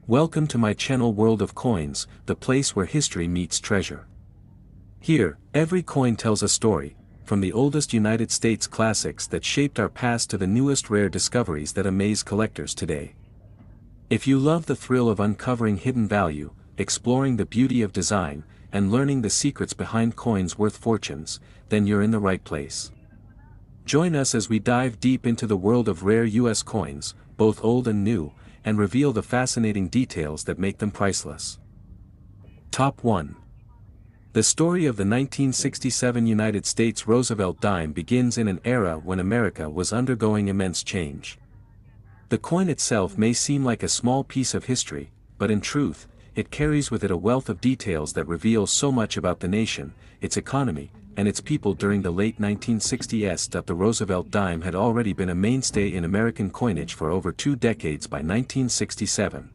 Welcome to my channel World of Coins, the place where history meets treasure. Here, every coin tells a story, from the oldest United States classics that shaped our past to the newest rare discoveries that amaze collectors today. If you love the thrill of uncovering hidden value, exploring the beauty of design, and learning the secrets behind coins worth fortunes, then you're in the right place. Join us as we dive deep into the world of rare US coins, both old and new, and reveal the fascinating details that make them priceless. Top 1. The story of the 1967 United States Roosevelt dime begins in an era when America was undergoing immense change. The coin itself may seem like a small piece of history, but in truth, it carries with it a wealth of details that reveal so much about the nation, its economy, and its people during the late 1960s. The Roosevelt dime had already been a mainstay in American coinage for over 2 decades by 1967.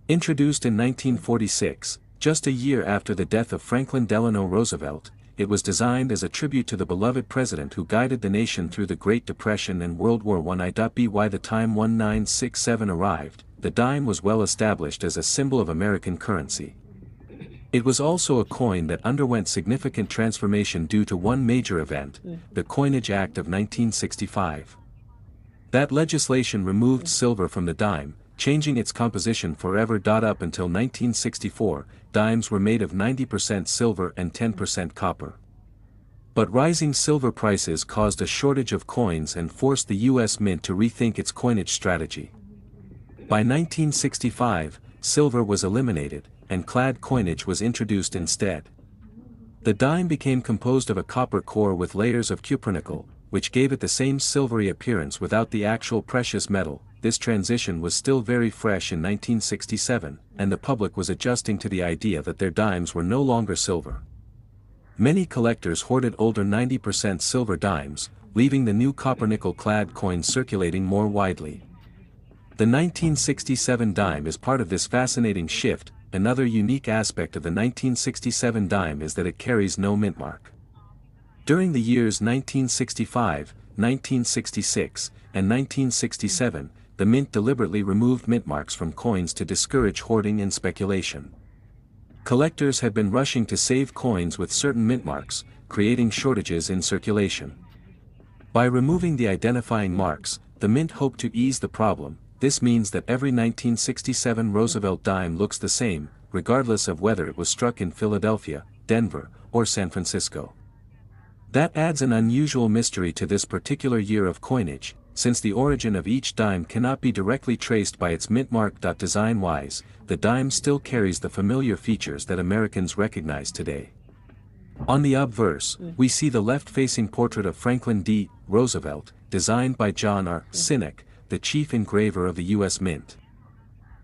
Introduced in 1946, just a year after the death of Franklin Delano Roosevelt, it was designed as a tribute to the beloved president who guided the nation through the Great Depression and World War I. By the time 1967 arrived, the dime was well established as a symbol of American currency. It was also a coin that underwent significant transformation due to one major event, the Coinage Act of 1965. That legislation removed silver from the dime, changing its composition forever. Up until 1964, dimes were made of 90% silver and 10% copper. But rising silver prices caused a shortage of coins and forced the U.S. Mint to rethink its coinage strategy. By 1965, silver was eliminated, and clad coinage was introduced instead. The dime became composed of a copper core with layers of cupronickel, which gave it the same silvery appearance without the actual precious metal. This transition was still very fresh in 1967, and the public was adjusting to the idea that their dimes were no longer silver. Many collectors hoarded older 90% silver dimes, leaving the new copper-nickel-clad coins circulating more widely. The 1967 dime is part of this fascinating shift. Another unique aspect of the 1967 dime is that it carries no mint mark. During the years 1965, 1966, and 1967, the mint deliberately removed mint marks from coins to discourage hoarding and speculation. Collectors had been rushing to save coins with certain mint marks, creating shortages in circulation. By removing the identifying marks, the mint hoped to ease the problem. This means that every 1967 Roosevelt dime looks the same, regardless of whether it was struck in Philadelphia, Denver, or San Francisco. That adds an unusual mystery to this particular year of coinage, since the origin of each dime cannot be directly traced by its mint mark. Design-wise, the dime still carries the familiar features that Americans recognize today. On the obverse, we see the left-facing portrait of Franklin D. Roosevelt, designed by John R. Sinek, the chief engraver of the U.S. Mint.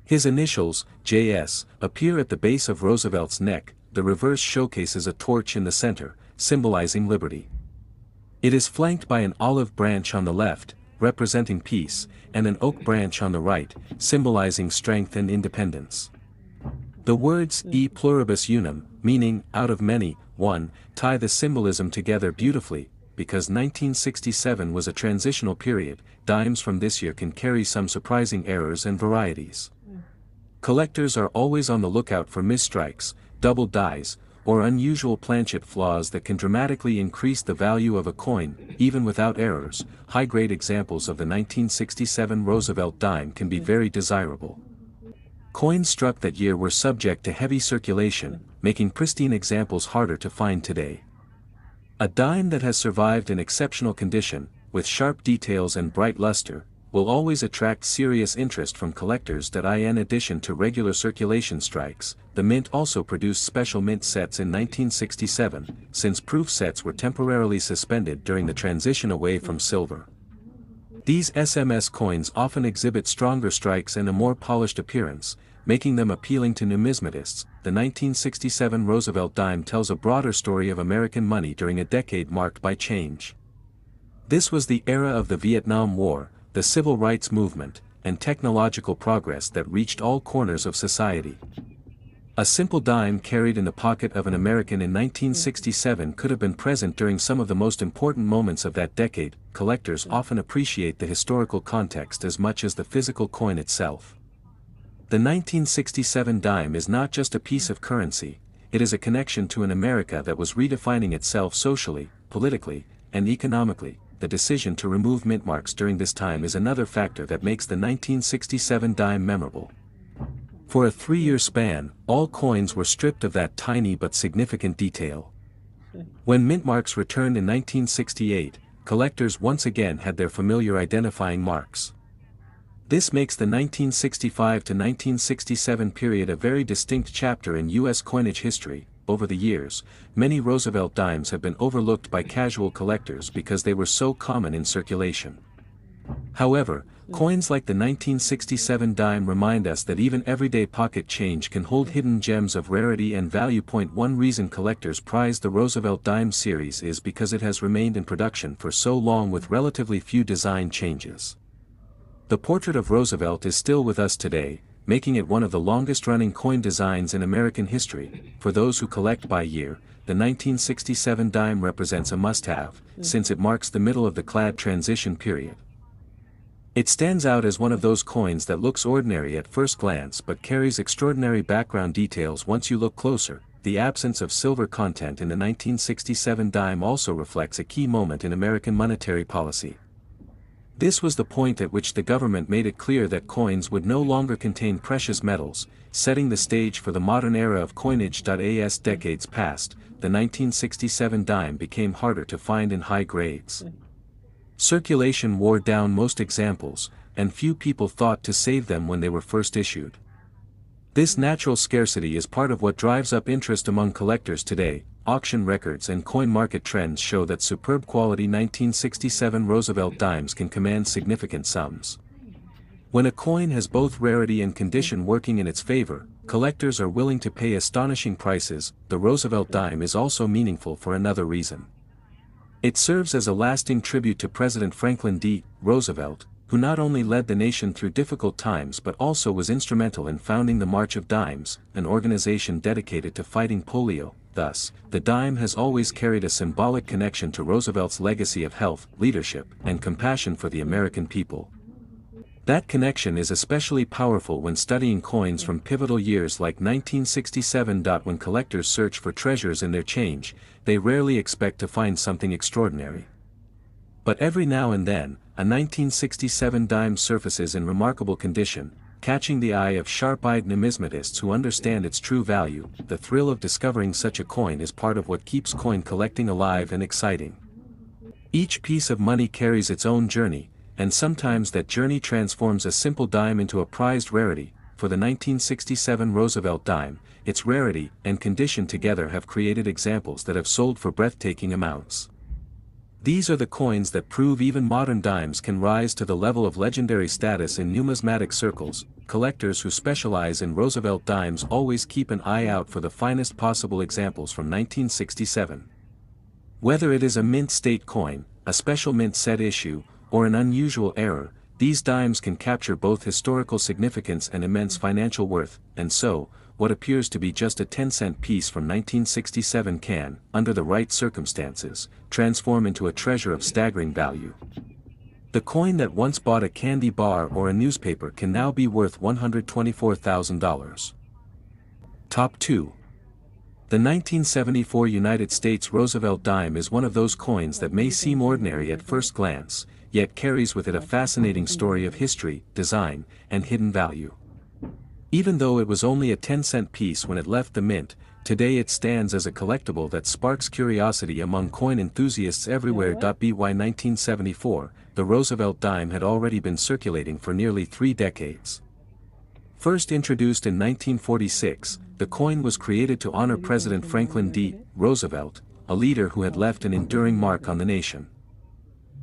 His initials, J.S., appear at the base of Roosevelt's neck. The reverse showcases a torch in the center, symbolizing liberty. It is flanked by an olive branch on the left, representing peace, and an oak branch on the right, symbolizing strength and independence. The words e pluribus unum, meaning out of many, one, tie the symbolism together beautifully. Because 1967 was a transitional period, dimes from this year can carry some surprising errors and varieties. Collectors are always on the lookout for misstrikes, double dies, or unusual planchet flaws that can dramatically increase the value of a coin. Even without errors, high-grade examples of the 1967 Roosevelt dime can be very desirable. Coins struck that year were subject to heavy circulation, making pristine examples harder to find today. A dime that has survived in exceptional condition, with sharp details and bright luster, will always attract serious interest from collectors. In addition to regular circulation strikes, the Mint also produced special mint sets in 1967, since proof sets were temporarily suspended during the transition away from silver. These SMS coins often exhibit stronger strikes and a more polished appearance, making them appealing to numismatists. The 1967 Roosevelt dime tells a broader story of American money during a decade marked by change. This was the era of the Vietnam War, the civil rights movement, and technological progress that reached all corners of society. A simple dime carried in the pocket of an American in 1967 could have been present during some of the most important moments of that decade. Collectors often appreciate the historical context as much as the physical coin itself. The 1967 dime is not just a piece of currency, it is a connection to an America that was redefining itself socially, politically, and economically. The decision to remove mint marks during this time is another factor that makes the 1967 dime memorable. For a 3-year span, all coins were stripped of that tiny but significant detail. When mint marks returned in 1968, collectors once again had their familiar identifying marks. This makes the 1965 to 1967 period a very distinct chapter in U.S. coinage history. Over the years, many Roosevelt dimes have been overlooked by casual collectors because they were so common in circulation. However, coins like the 1967 dime remind us that even everyday pocket change can hold hidden gems of rarity and value. One reason collectors prize the Roosevelt dime series is because it has remained in production for so long with relatively few design changes. The portrait of Roosevelt is still with us today, making it one of the longest-running coin designs in American history. For those who collect by year, the 1967 dime represents a must-have, since it marks the middle of the clad transition period. It stands out as one of those coins that looks ordinary at first glance but carries extraordinary background details once you look closer. The absence of silver content in the 1967 dime also reflects a key moment in American monetary policy. This was the point at which the government made it clear that coins would no longer contain precious metals, setting the stage for the modern era of coinage. As decades passed, the 1967 dime became harder to find in high grades. Circulation wore down most examples, and few people thought to save them when they were first issued. This natural scarcity is part of what drives up interest among collectors today. Auction records and coin market trends show that superb quality 1967 Roosevelt dimes can command significant sums. When a coin has both rarity and condition working in its favor, collectors are willing to pay astonishing prices. The Roosevelt dime is also meaningful for another reason. It serves as a lasting tribute to President Franklin D. Roosevelt, who not only led the nation through difficult times but also was instrumental in founding the March of Dimes, an organization dedicated to fighting polio. Thus, the dime has always carried a symbolic connection to Roosevelt's legacy of health, leadership, and compassion for the American people. That connection is especially powerful when studying coins from pivotal years like 1967. When collectors search for treasures in their change, they rarely expect to find something extraordinary. But every now and then, a 1967 dime surfaces in remarkable condition, catching the eye of sharp-eyed numismatists who understand its true value. The thrill of discovering such a coin is part of what keeps coin collecting alive and exciting. Each piece of money carries its own journey, and sometimes that journey transforms a simple dime into a prized rarity. For the 1967 Roosevelt dime, its rarity and condition together have created examples that have sold for breathtaking amounts. These are the coins that prove even modern dimes can rise to the level of legendary status in numismatic circles. Collectors who specialize in Roosevelt dimes always keep an eye out for the finest possible examples from 1967. Whether it is a mint state coin, a special mint set issue, or an unusual error, these dimes can capture both historical significance and immense financial worth. And so, what appears to be just a 10-cent piece from 1967 can, under the right circumstances, transform into a treasure of staggering value. The coin that once bought a candy bar or a newspaper can now be worth $124,000. Top 2. The 1974 United States Roosevelt dime is one of those coins that may seem ordinary at first glance, yet carries with it a fascinating story of history, design, and hidden value. Even though it was only a 10-cent piece when it left the mint, today it stands as a collectible that sparks curiosity among coin enthusiasts everywhere. By 1974, the Roosevelt dime had already been circulating for nearly 3 decades. First introduced in 1946, the coin was created to honor President Franklin D. Roosevelt, a leader who had left an enduring mark on the nation.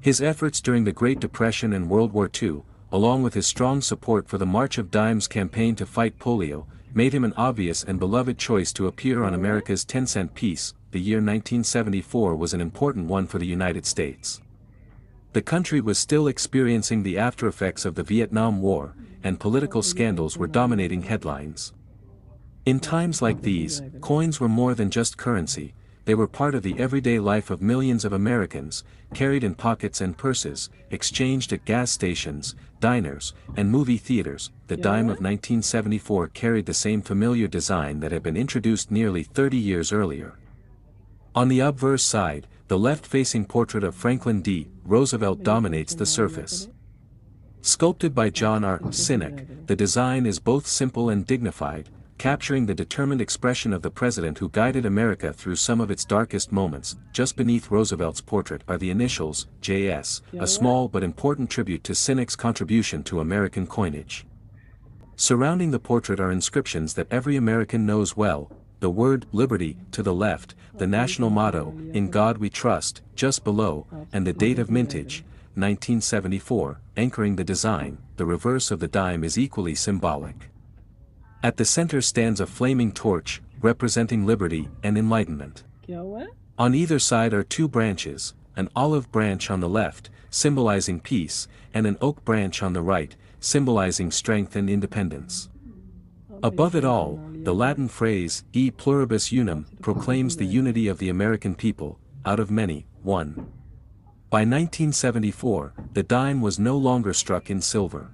His efforts during the Great Depression and World War II, along with his strong support for the March of Dimes campaign to fight polio, made him an obvious and beloved choice to appear on America's 10-cent piece. The year 1974 was an important one for the United States. The country was still experiencing the aftereffects of the Vietnam War, and political scandals were dominating headlines. In times like these, coins were more than just currency, they were part of the everyday life of millions of Americans, carried in pockets and purses, exchanged at gas stations, diners, and movie theaters. The dime of 1974 carried the same familiar design that had been introduced nearly 30 years earlier. On the obverse side, the left-facing portrait of Franklin D. Roosevelt dominates the surface. Sculpted by John R. Sinek, the design is both simple and dignified, capturing the determined expression of the president who guided America through some of its darkest moments. Just beneath Roosevelt's portrait are the initials, JS, a small but important tribute to Sinek's contribution to American coinage. Surrounding the portrait are inscriptions that every American knows well: the word "liberty" to the left, the national motto, "In God We Trust," just below, and the date of mintage, 1974, anchoring the design. The reverse of the dime is equally symbolic. At the center stands a flaming torch, representing liberty and enlightenment. On either side are two branches, an olive branch on the left, symbolizing peace, and an oak branch on the right, symbolizing strength and independence. Above it all, the Latin phrase, E pluribus unum, proclaims the unity of the American people, out of many, one. By 1974, the dime was no longer struck in silver.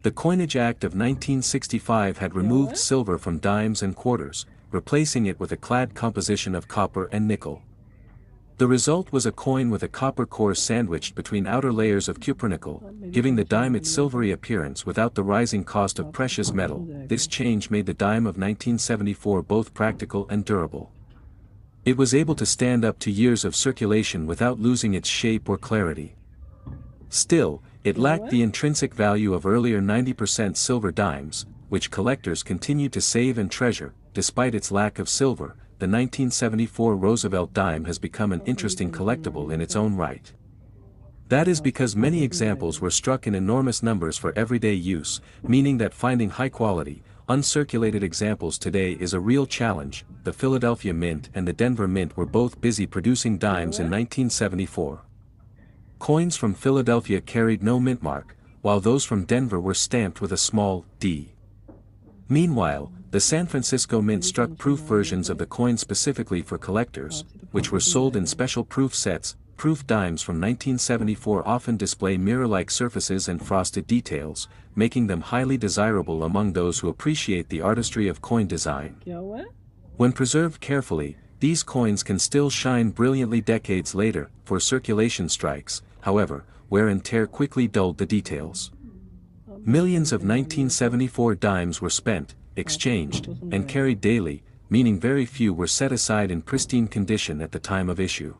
The Coinage Act of 1965 had removed silver from dimes and quarters, replacing it with a clad composition of copper and nickel. The result was a coin with a copper core sandwiched between outer layers of cupronickel, giving the dime its silvery appearance without the rising cost of precious metal. This change made the dime of 1974 both practical and durable. It was able to stand up to years of circulation without losing its shape or clarity. Still, it lacked the intrinsic value of earlier 90% silver dimes, which collectors continue to save and treasure. Despite its lack of silver, the 1974 Roosevelt dime has become an interesting collectible in its own right. That is because many examples were struck in enormous numbers for everyday use, meaning that finding high-quality, uncirculated examples today is a real challenge. The Philadelphia Mint and the Denver Mint were both busy producing dimes in 1974. Coins from Philadelphia carried no mint mark, while those from Denver were stamped with a small D. Meanwhile, the San Francisco Mint struck proof versions of the coin specifically for collectors, which were sold in special proof sets. Proof dimes from 1974 often display mirror-like surfaces and frosted details, making them highly desirable among those who appreciate the artistry of coin design. When preserved carefully, these coins can still shine brilliantly decades later. For circulation strikes, however, wear and tear quickly dulled the details. Millions of 1974 dimes were spent, exchanged, and carried daily, meaning very few were set aside in pristine condition at the time of issue.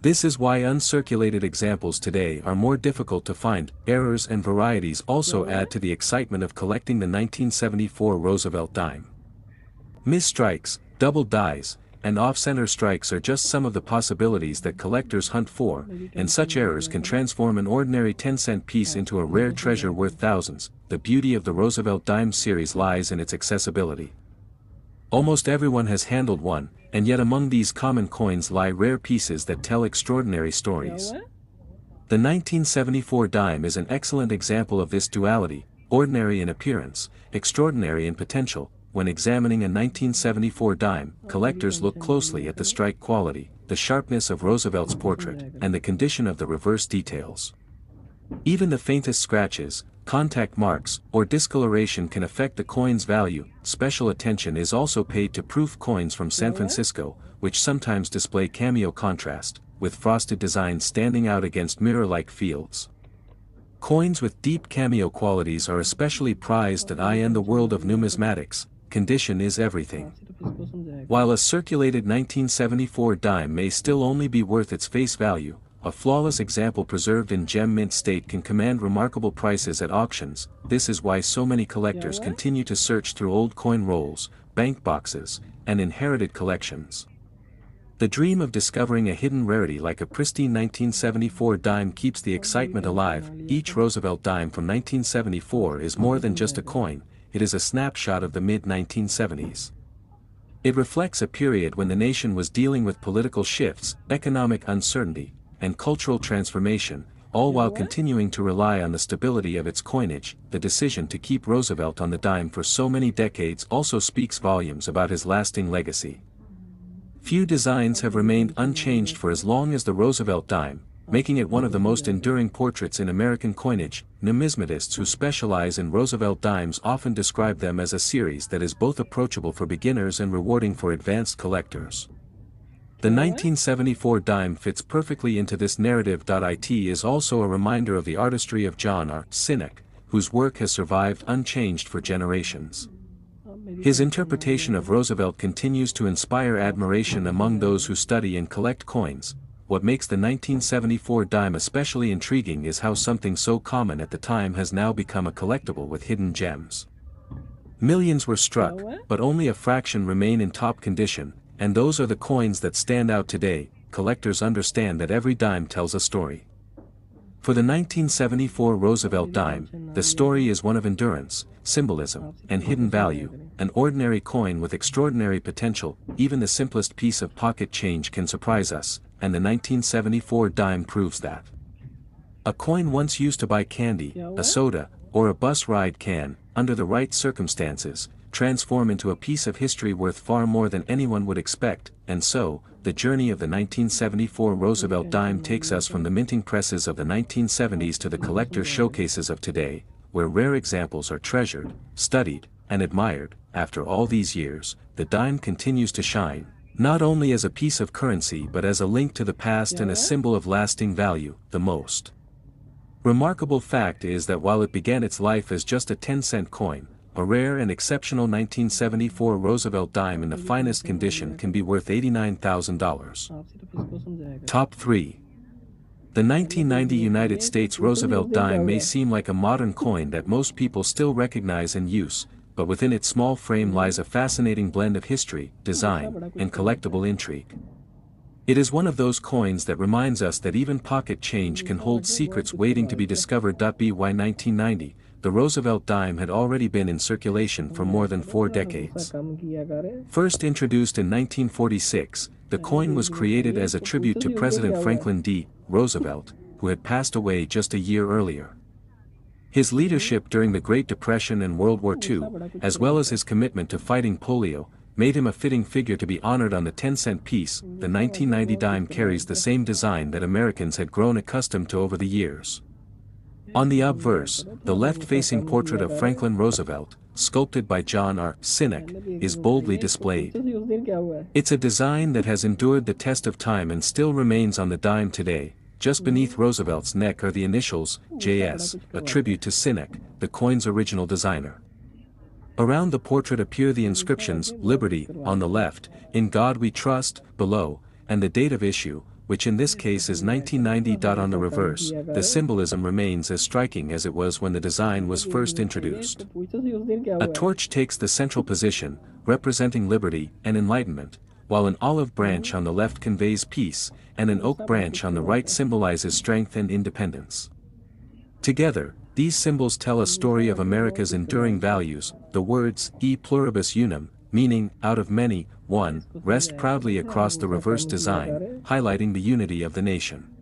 This is why uncirculated examples today are more difficult to find. Errors and varieties also add to the excitement of collecting the 1974 Roosevelt dime. Misstrikes, double dies, and off-center strikes are just some of the possibilities that collectors hunt for, and such errors can transform an ordinary 10-cent piece into a rare treasure worth thousands. The beauty of the Roosevelt dime series lies in its accessibility. Almost everyone has handled one, and yet among these common coins lie rare pieces that tell extraordinary stories. The 1974 dime is an excellent example of this duality, ordinary in appearance, extraordinary in potential. When examining a 1974 dime, collectors look closely at the strike quality, the sharpness of Roosevelt's portrait, and the condition of the reverse details. Even the faintest scratches, contact marks, or discoloration can affect the coin's value. Special attention is also paid to proof coins from San Francisco, which sometimes display cameo contrast, with frosted designs standing out against mirror-like fields. Coins with deep cameo qualities are especially prized at in the world of numismatics. Condition is everything. While a circulated 1974 dime may still only be worth its face value, a flawless example preserved in gem mint state can command remarkable prices at auctions. This is why so many collectors continue to search through old coin rolls, bank boxes, and inherited collections. The dream of discovering a hidden rarity like a pristine 1974 dime keeps the excitement alive. Each Roosevelt dime from 1974 is more than just a coin, it is a snapshot of the mid-1970s. It reflects a period when the nation was dealing with political shifts, economic uncertainty, and cultural transformation, all while continuing to rely on the stability of its coinage. The decision to keep Roosevelt on the dime for so many decades also speaks volumes about his lasting legacy. Few designs have remained unchanged for as long as the Roosevelt dime, making it one of the most enduring portraits in American coinage. Numismatists who specialize in Roosevelt dimes often describe them as a series that is both approachable for beginners and rewarding for advanced collectors. The 1974 dime fits perfectly into this narrative. It is also a reminder of the artistry of John R. Sinek, whose work has survived unchanged for generations. His interpretation of Roosevelt continues to inspire admiration among those who study and collect coins. What makes the 1974 dime especially intriguing is how something so common at the time has now become a collectible with hidden gems. Millions were struck, but only a fraction remain in top condition, and those are the coins that stand out today. Collectors understand that every dime tells a story. For the 1974 Roosevelt dime, the story is one of endurance, symbolism, and hidden value. An ordinary coin with extraordinary potential. Even the simplest piece of pocket change can surprise us, and the 1974 dime proves that. A coin once used to buy candy, a soda, or a bus ride can, under the right circumstances, transform into a piece of history worth far more than anyone would expect. And so, the journey of the 1974 Roosevelt dime takes us from the minting presses of the 1970s to the collector showcases of today, where rare examples are treasured, studied, and admired. After all these years, the dime continues to shine, not only as a piece of currency but as a link to the past and a symbol of lasting value. The most remarkable fact is that while it began its life as just a 10-cent coin, a rare and exceptional 1974 Roosevelt dime in the finest condition can be worth $89,000. Top 3. The 1990 United States Roosevelt dime may seem like a modern coin that most people still recognize and use, but within its small frame lies a fascinating blend of history, design, and collectible intrigue. It is one of those coins that reminds us that even pocket change can hold secrets waiting to be discovered. By 1990, the Roosevelt dime had already been in circulation for more than 4 decades. First introduced in 1946, the coin was created as a tribute to President Franklin D. Roosevelt, who had passed away just a year earlier. His leadership during the Great Depression and World War II, as well as his commitment to fighting polio, made him a fitting figure to be honored on the 10-cent piece. The 1990 dime carries the same design that Americans had grown accustomed to over the years. On the obverse, the left-facing portrait of Franklin Roosevelt, sculpted by John R. Sinek, is boldly displayed. It's a design that has endured the test of time and still remains on the dime today. Just beneath Roosevelt's neck are the initials, JS, a tribute to Sinek, the coin's original designer. Around the portrait appear the inscriptions, Liberty, on the left, In God We Trust, below, and the date of issue, which in this case is 1990. On the reverse, the symbolism remains as striking as it was when the design was first introduced. A torch takes the central position, representing liberty and enlightenment, while an olive branch on the left conveys peace, and an oak branch on the right symbolizes strength and independence. Together, these symbols tell a story of America's enduring values. The words, E pluribus unum, meaning, out of many, one, rest proudly across the reverse design, highlighting the unity of the nation.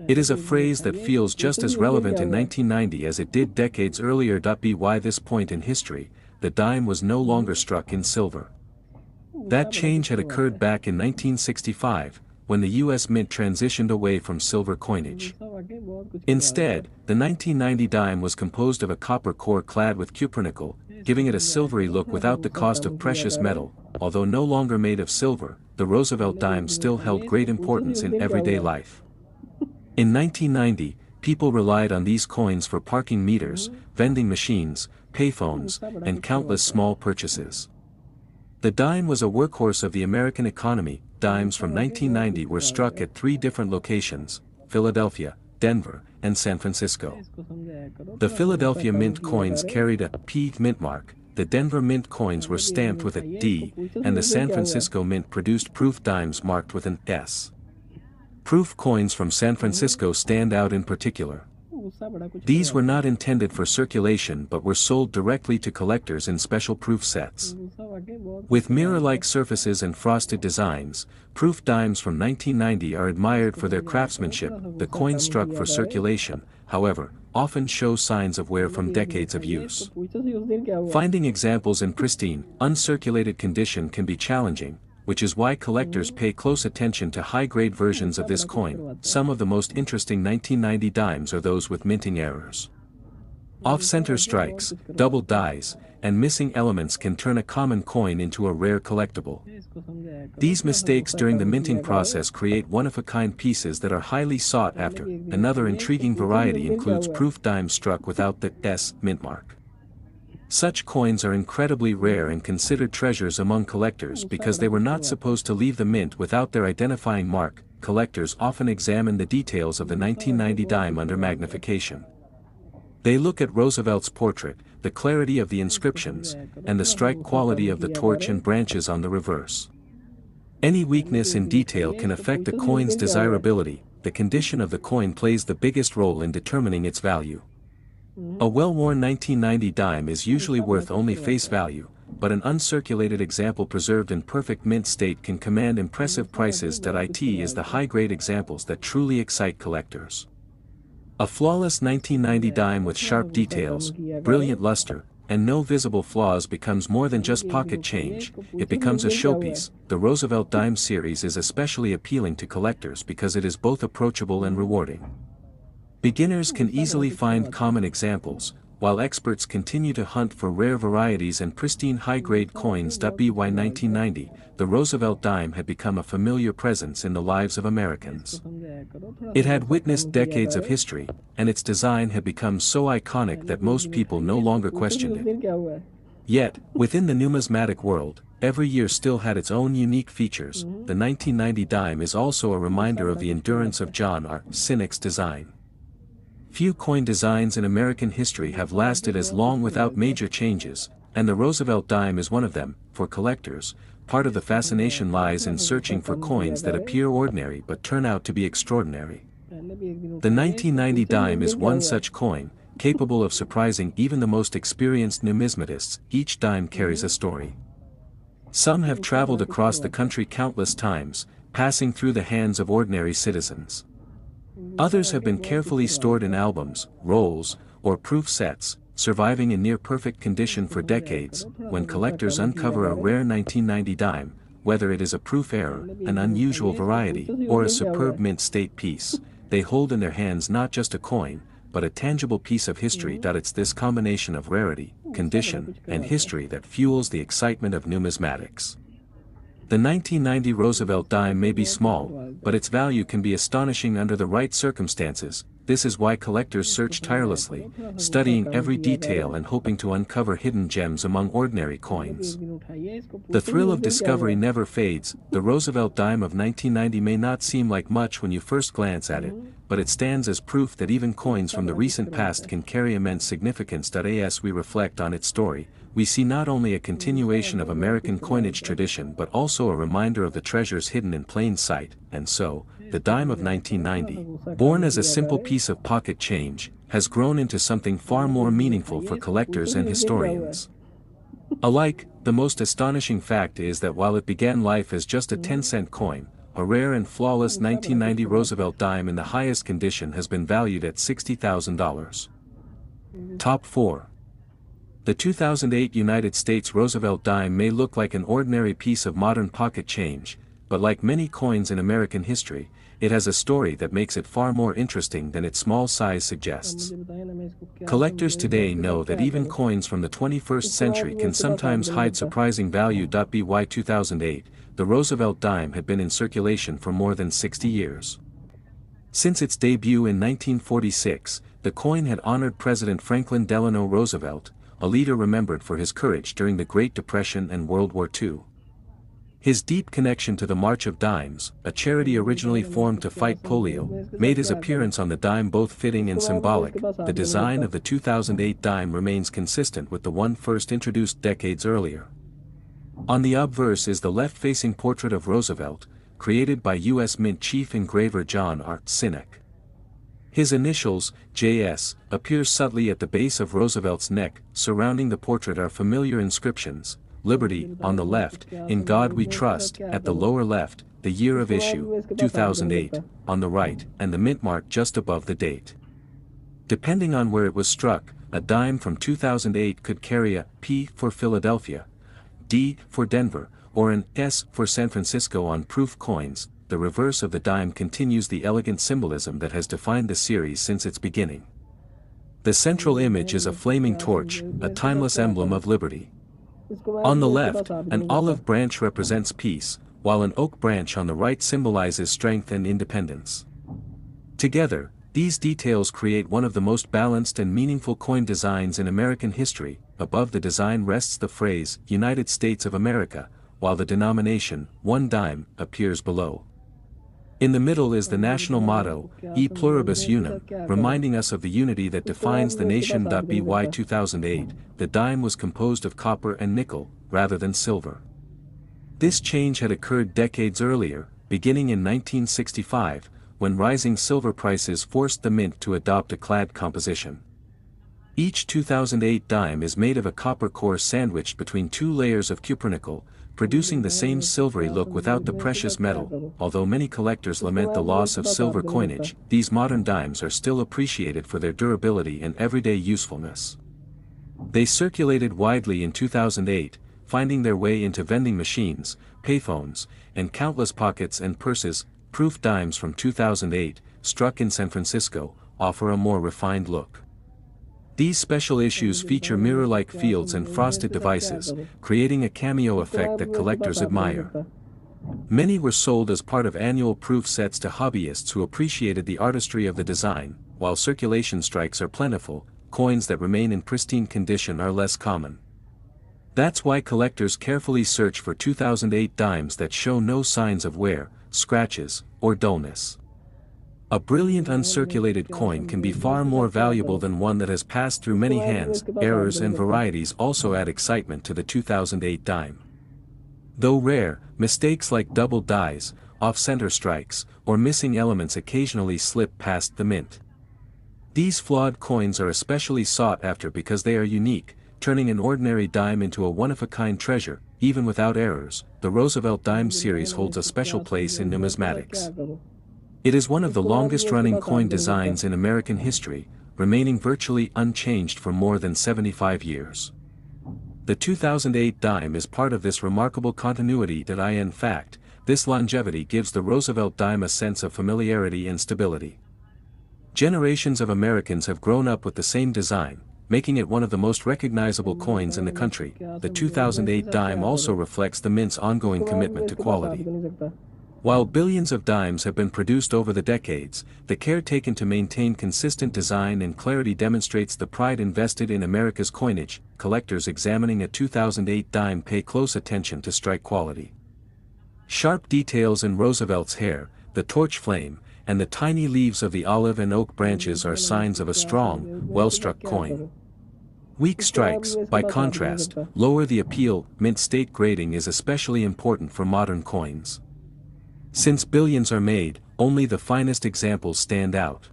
It is a phrase that feels just as relevant in 1990 as it did decades earlier. By this point in history, the dime was no longer struck in silver. That change had occurred back in 1965, when the U.S. Mint transitioned away from silver coinage. Instead, the 1990 dime was composed of a copper core clad with cupronickel, giving it a silvery look without the cost of precious metal. Although no longer made of silver, the Roosevelt dime still held great importance in everyday life. In 1990, people relied on these coins for parking meters, vending machines, payphones, and countless small purchases. The dime was a workhorse of the American economy. Dimes from 1990 were struck at 3 different locations: Philadelphia, Denver, and San Francisco. The Philadelphia Mint coins carried a P mint mark, the Denver Mint coins were stamped with a D, and the San Francisco Mint produced proof dimes marked with an S. Proof coins from San Francisco stand out in particular. These were not intended for circulation but were sold directly to collectors in special proof sets. With mirror-like surfaces and frosted designs, proof dimes from 1990 are admired for their craftsmanship. The coins struck for circulation, however, often show signs of wear from decades of use. Finding examples in pristine, uncirculated condition can be challenging, which is why collectors pay close attention to high-grade versions of this coin. Some of the most interesting 1990 dimes are those with minting errors. Off-center strikes, double dies, and missing elements can turn a common coin into a rare collectible. These mistakes during the minting process create one-of-a-kind pieces that are highly sought after. Another intriguing variety includes proof dimes struck without the S mint mark. Such coins are incredibly rare and considered treasures among collectors because they were not supposed to leave the mint without their identifying mark. Collectors often examine the details of the 1990 dime under magnification. They look at Roosevelt's portrait, the clarity of the inscriptions, and the strike quality of the torch and branches on the reverse. Any weakness in detail can affect the coin's desirability. The condition of the coin plays the biggest role in determining its value. A well-worn 1990 dime is usually worth only face value, but an uncirculated example preserved in perfect mint state can command impressive prices. It is the high-grade examples that truly excite collectors. A flawless 1990 dime with sharp details, brilliant luster, and no visible flaws becomes more than just pocket change, it becomes a showpiece. The Roosevelt dime series is especially appealing to collectors because it is both approachable and rewarding. Beginners can easily find common examples, while experts continue to hunt for rare varieties and pristine high-grade coins. By 1990, the Roosevelt dime had become a familiar presence in the lives of Americans. It had witnessed decades of history, and its design had become so iconic that most people no longer questioned it. Yet, within the numismatic world, every year still had its own unique features. The 1990 dime is also a reminder of the endurance of John R. Sinek's design. Few coin designs in American history have lasted as long without major changes, and the Roosevelt dime is one of them. For collectors, part of the fascination lies in searching for coins that appear ordinary but turn out to be extraordinary. The 1990 dime is one such coin, capable of surprising even the most experienced numismatists. Each dime carries a story. Some have traveled across the country countless times, passing through the hands of ordinary citizens. Others have been carefully stored in albums, rolls, or proof sets, surviving in near-perfect condition for decades. When collectors uncover a rare 1990 dime, whether it is a proof error, an unusual variety, or a superb mint state piece, they hold in their hands not just a coin, but a tangible piece of history. It's this combination of rarity, condition, and history that fuels the excitement of numismatics. The 1990 Roosevelt dime may be small, but its value can be astonishing under the right circumstances. This is why collectors search tirelessly, studying every detail and hoping to uncover hidden gems among ordinary coins. The thrill of discovery never fades. The Roosevelt dime of 1990 may not seem like much when you first glance at it, but it stands as proof that even coins from the recent past can carry immense significance. As we reflect on its story, we see not only a continuation of American coinage tradition but also a reminder of the treasures hidden in plain sight. And so, the dime of 1990, born as a simple piece of pocket change, has grown into something far more meaningful for collectors and historians alike. The most astonishing fact is that while it began life as just a 10-cent coin, a rare and flawless 1990 Roosevelt dime in the highest condition has been valued at $60,000. Top 4. The 2008 United States Roosevelt dime may look like an ordinary piece of modern pocket change, but like many coins in American history, it has a story that makes it far more interesting than its small size suggests. Collectors today know that even coins from the 21st century can sometimes hide surprising value. By 2008, the Roosevelt dime had been in circulation for more than 60 years. Since its debut in 1946, the coin had honored President Franklin Delano Roosevelt, a leader remembered for his courage during the Great Depression and World War II. His deep connection to the March of Dimes, a charity originally formed to fight polio, made his appearance on the dime both fitting and symbolic. The design of the 2008 dime remains consistent with the one first introduced decades earlier. On the obverse is the left-facing portrait of Roosevelt, created by U.S. Mint chief engraver John R. Sinek. His initials, J.S., appear subtly at the base of Roosevelt's neck. Surrounding the portrait are familiar inscriptions: Liberty, on the left, In God We Trust, at the lower left, the year of issue, 2008, on the right, and the mint mark just above the date. Depending on where it was struck, a dime from 2008 could carry a P for Philadelphia, D for Denver, or an S for San Francisco on proof coins. The reverse of the dime continues the elegant symbolism that has defined the series since its beginning. The central image is a flaming torch, a timeless emblem of liberty. On the left, an olive branch represents peace, while an oak branch on the right symbolizes strength and independence. Together, these details create one of the most balanced and meaningful coin designs in American history. Above the design rests the phrase, United States of America, while the denomination, 1 dime, appears below. In the middle is the national motto, E pluribus unum, reminding us of the unity that defines the nation. By 2008, the dime was composed of copper and nickel, rather than silver. This change had occurred decades earlier, beginning in 1965, when rising silver prices forced the mint to adopt a clad composition. Each 2008 dime is made of a copper core sandwiched between 2 layers of cupronickel, producing the same silvery look without the precious metal. Although many collectors lament the loss of silver coinage, these modern dimes are still appreciated for their durability and everyday usefulness. They circulated widely in 2008, finding their way into vending machines, payphones, and countless pockets and purses. Proof dimes from 2008, struck in San Francisco, offer a more refined look. These special issues feature mirror-like fields and frosted devices, creating a cameo effect that collectors admire. Many were sold as part of annual proof sets to hobbyists who appreciated the artistry of the design. While circulation strikes are plentiful, coins that remain in pristine condition are less common. That's why collectors carefully search for 2008 dimes that show no signs of wear, scratches, or dullness. A brilliant uncirculated coin can be far more valuable than one that has passed through many hands. Errors and varieties also add excitement to the 2008 dime. Though rare, mistakes like double dies, off-center strikes, or missing elements occasionally slip past the mint. These flawed coins are especially sought after because they are unique, turning an ordinary dime into a one-of-a-kind treasure. Even without errors, the Roosevelt dime series holds a special place in numismatics. It is one of the longest-running coin designs in American history, remaining virtually unchanged for more than 75 years. The 2008 dime is part of this remarkable continuity. In fact, this longevity gives the Roosevelt dime a sense of familiarity and stability. Generations of Americans have grown up with the same design, making it one of the most recognizable coins in the country. The 2008 dime also reflects the mint's ongoing commitment to quality. While billions of dimes have been produced over the decades, the care taken to maintain consistent design and clarity demonstrates the pride invested in America's coinage. Collectors examining a 2008 dime pay close attention to strike quality. Sharp details in Roosevelt's hair, the torch flame, and the tiny leaves of the olive and oak branches are signs of a strong, well-struck coin. Weak strikes, by contrast, lower the appeal. Mint state grading is especially important for modern coins. Since billions are made, only the finest examples stand out.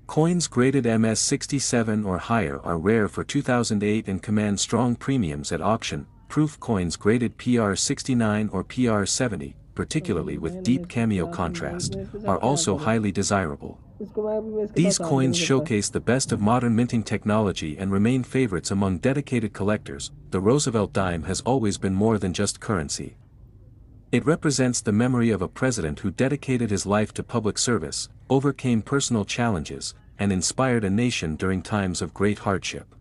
Coins graded MS67 or higher are rare for 2008 and command strong premiums at auction. Proof coins graded PR69 or PR70, particularly with deep cameo contrast, are also highly desirable. These coins showcase the best of modern minting technology and remain favorites among dedicated collectors. The Roosevelt dime has always been more than just currency. It represents the memory of a president who dedicated his life to public service, overcame personal challenges, and inspired a nation during times of great hardship.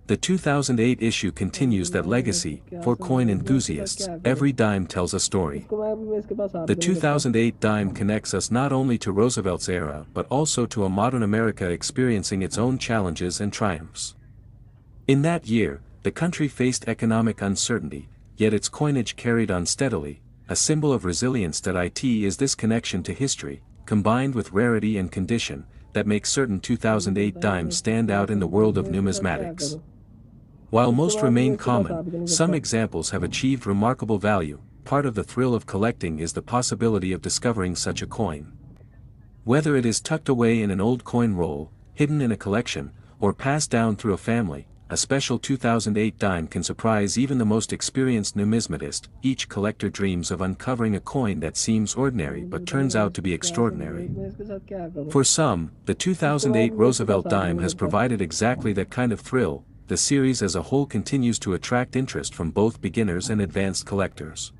The 2008 issue continues that legacy. For coin enthusiasts, every dime tells a story. The 2008 dime connects us not only to Roosevelt's era but also to a modern America experiencing its own challenges and triumphs. In that year, the country faced economic uncertainty, yet its coinage carried on steadily, a symbol of resilience. It is this connection to history, combined with rarity and condition, that makes certain 2008 dimes stand out in the world of numismatics. While most remain common, some examples have achieved remarkable value. Part of the thrill of collecting is the possibility of discovering such a coin. Whether it is tucked away in an old coin roll, hidden in a collection, or passed down through a family, a special 2008 dime can surprise even the most experienced numismatist. Each collector dreams of uncovering a coin that seems ordinary but turns out to be extraordinary. For some, the 2008 Roosevelt dime has provided exactly that kind of thrill. the series as a whole continues to attract interest from both beginners and advanced collectors.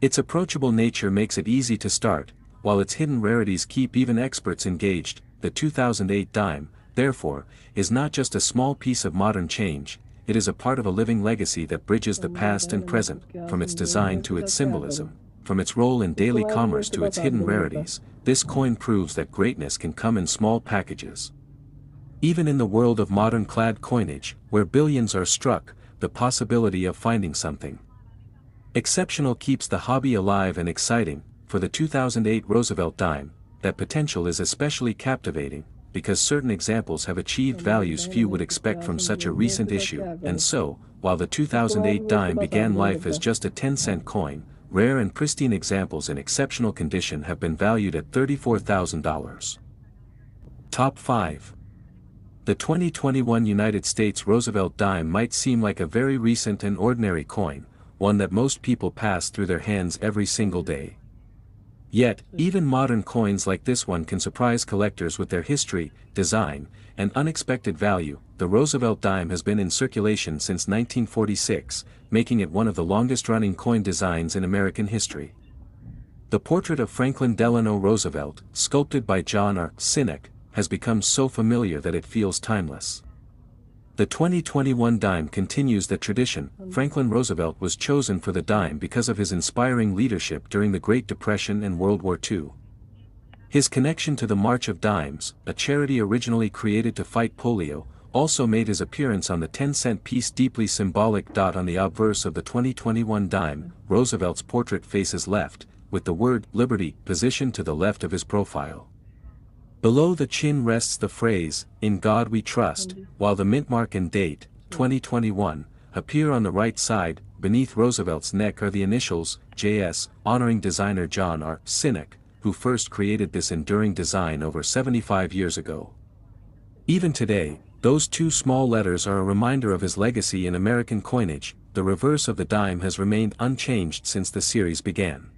Its approachable nature makes it easy to start, while its hidden rarities keep even experts engaged. The 2008 dime, therefore, is not just a small piece of modern change, it is a part of a living legacy that bridges the past and present, from its design to its symbolism, from its role in daily commerce to its hidden rarities. This coin proves that greatness can come in small packages. Even in the world of modern clad coinage, where billions are struck, the possibility of finding something exceptional keeps the hobby alive and exciting. For the 2008 Roosevelt dime, that potential is especially captivating, because certain examples have achieved values few would expect from such a recent issue. And so, while the 2008 dime began life as just a 10-cent coin, rare and pristine examples in exceptional condition have been valued at $34,000. Top 5. The 2021 United States Roosevelt dime might seem like a very recent and ordinary coin, one that most people pass through their hands every single day. Yet, even modern coins like this one can surprise collectors with their history, design, and unexpected value. The Roosevelt dime has been in circulation since 1946, making it one of the longest-running coin designs in American history. The portrait of Franklin Delano Roosevelt, sculpted by John R. Sinek, has become so familiar that it feels timeless. The 2021 dime continues that tradition. Franklin Roosevelt was chosen for the dime because of his inspiring leadership during the Great Depression and World War II. His connection to the March of Dimes, a charity originally created to fight polio, also made his appearance on the 10-cent piece. Deeply symbolic. On the obverse of the 2021 dime, Roosevelt's portrait faces left, with the word "Liberty" positioned to the left of his profile. Below the chin rests the phrase, "In God We Trust," while the mint mark and date, 2021, appear on the right side. Beneath Roosevelt's neck are the initials, JS, honoring designer John R. Sinek, who first created this enduring design over 75 years ago. Even today, those two small letters are a reminder of his legacy in American coinage. The reverse of the dime has remained unchanged since the series began.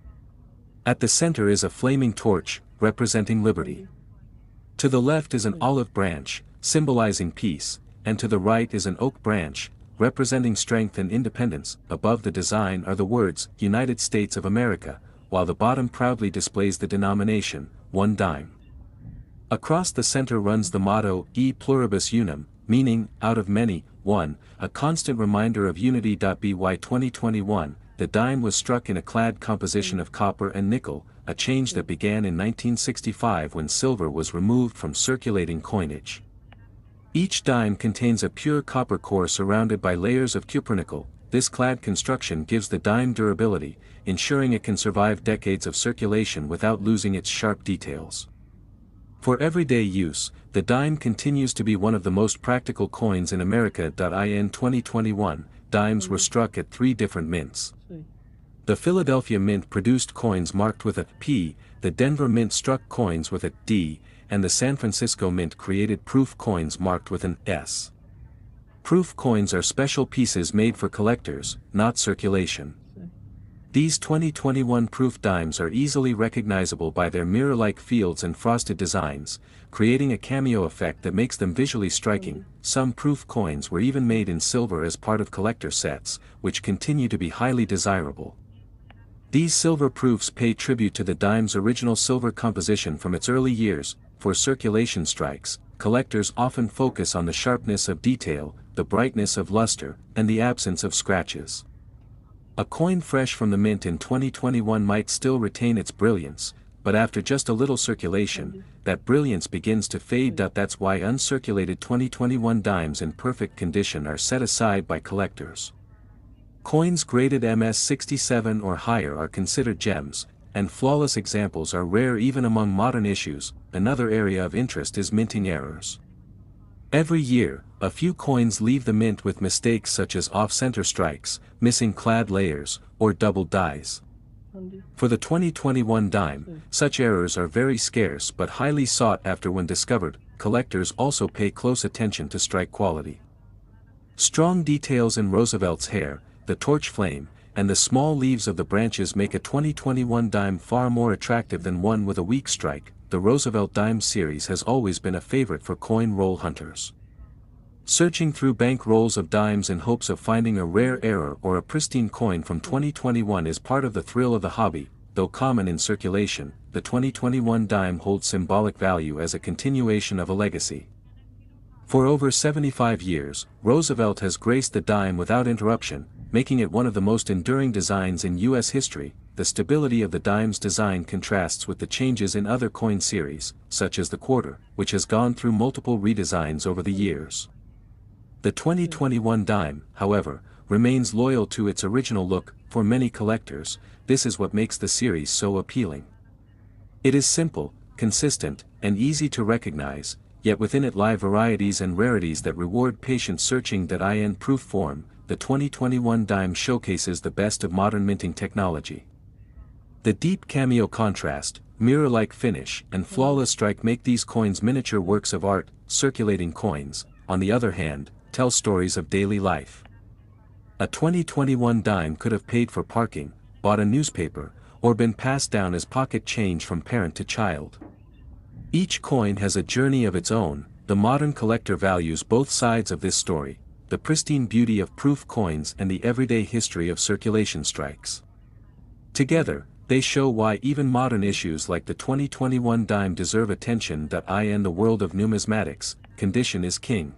At the center is a flaming torch, representing liberty. To the left is an olive branch, symbolizing peace, and to the right is an oak branch, representing strength and independence. Above the design are the words, United States of America, while the bottom proudly displays the denomination, 1 dime. Across the center runs the motto, E pluribus unum, meaning, out of many, one, a constant reminder of unity. By 2021, the dime was struck in a clad composition of copper and nickel, a change that began in 1965 when silver was removed from circulating coinage. Each dime contains a pure copper core surrounded by layers of cupronickel. This clad construction gives the dime durability, ensuring it can survive decades of circulation without losing its sharp details. For everyday use, the dime continues to be one of the most practical coins in America. In 2021, dimes were struck at 3 different mints. The Philadelphia Mint produced coins marked with a P, the Denver Mint struck coins with a D, and the San Francisco Mint created proof coins marked with an S. Proof coins are special pieces made for collectors, not circulation. These 2021 proof dimes are easily recognizable by their mirror-like fields and frosted designs, creating a cameo effect that makes them visually striking. Some proof coins were even made in silver as part of collector sets, which continue to be highly desirable. These silver proofs pay tribute to the dime's original silver composition from its early years. For circulation strikes, collectors often focus on the sharpness of detail, the brightness of luster, and the absence of scratches. A coin fresh from the mint in 2021 might still retain its brilliance, but after just a little circulation, that brilliance begins to fade. That's why uncirculated 2021 dimes in perfect condition are set aside by collectors. Coins graded MS67 or higher are considered gems, and flawless examples are rare even among modern issues. Another area of interest is minting errors. Every year, a few coins leave the mint with mistakes such as off-center strikes, missing clad layers, or double dies. For the 2021 dime, such errors are very scarce but highly sought after when discovered. Collectors also pay close attention to strike quality. Strong details in Roosevelt's hair, the torch flame, and the small leaves of the branches make a 2021 dime far more attractive than one with a weak strike. The Roosevelt dime series has always been a favorite for coin roll hunters. Searching through bank rolls of dimes in hopes of finding a rare error or a pristine coin from 2021 is part of the thrill of the hobby. Though common in circulation, the 2021 dime holds symbolic value as a continuation of a legacy. For over 75 years, Roosevelt has graced the dime without interruption, making it one of the most enduring designs in U.S. history. The stability of the dime's design contrasts with the changes in other coin series, such as the quarter, which has gone through multiple redesigns over the years. The 2021 dime, however, remains loyal to its original look. For many collectors, this is what makes the series so appealing. It is simple, consistent, and easy to recognize, yet within it lie varieties and rarities that reward patient searching. That in proof form, the 2021 dime showcases the best of modern minting technology. The deep cameo contrast, mirror-like finish, and flawless strike make these coins miniature works of art. Circulating coins, on the other hand, tell stories of daily life. A 2021 dime could have paid for parking, bought a newspaper, or been passed down as pocket change from parent to child. Each coin has a journey of its own. The modern collector values both sides of this story, the pristine beauty of proof coins and the everyday history of circulation strikes. Together, they show why even modern issues like the 2021 dime deserve attention. In the world of numismatics, condition is king.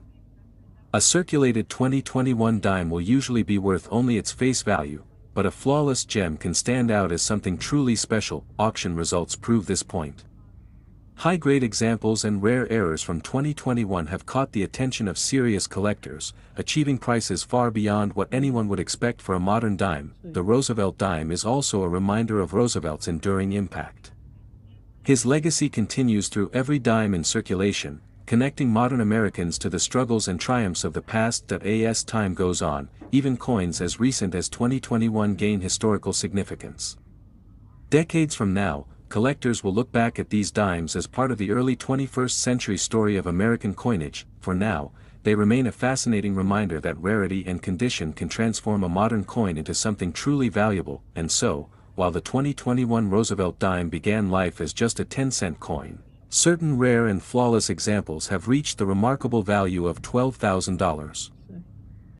A circulated 2021 dime will usually be worth only its face value, but a flawless gem can stand out as something truly special. Auction results prove this point. High-grade examples and rare errors from 2021 have caught the attention of serious collectors, achieving prices far beyond what anyone would expect for a modern dime. The Roosevelt dime is also a reminder of Roosevelt's enduring impact. His legacy continues through every dime in circulation, connecting modern Americans to the struggles and triumphs of the past. As time goes on, even coins as recent as 2021 gain historical significance. Decades from now, collectors will look back at these dimes as part of the early 21st century story of American coinage. For now, they remain a fascinating reminder that rarity and condition can transform a modern coin into something truly valuable. And so, while the 2021 Roosevelt dime began life as just a 10-cent coin, certain rare and flawless examples have reached the remarkable value of $12,000.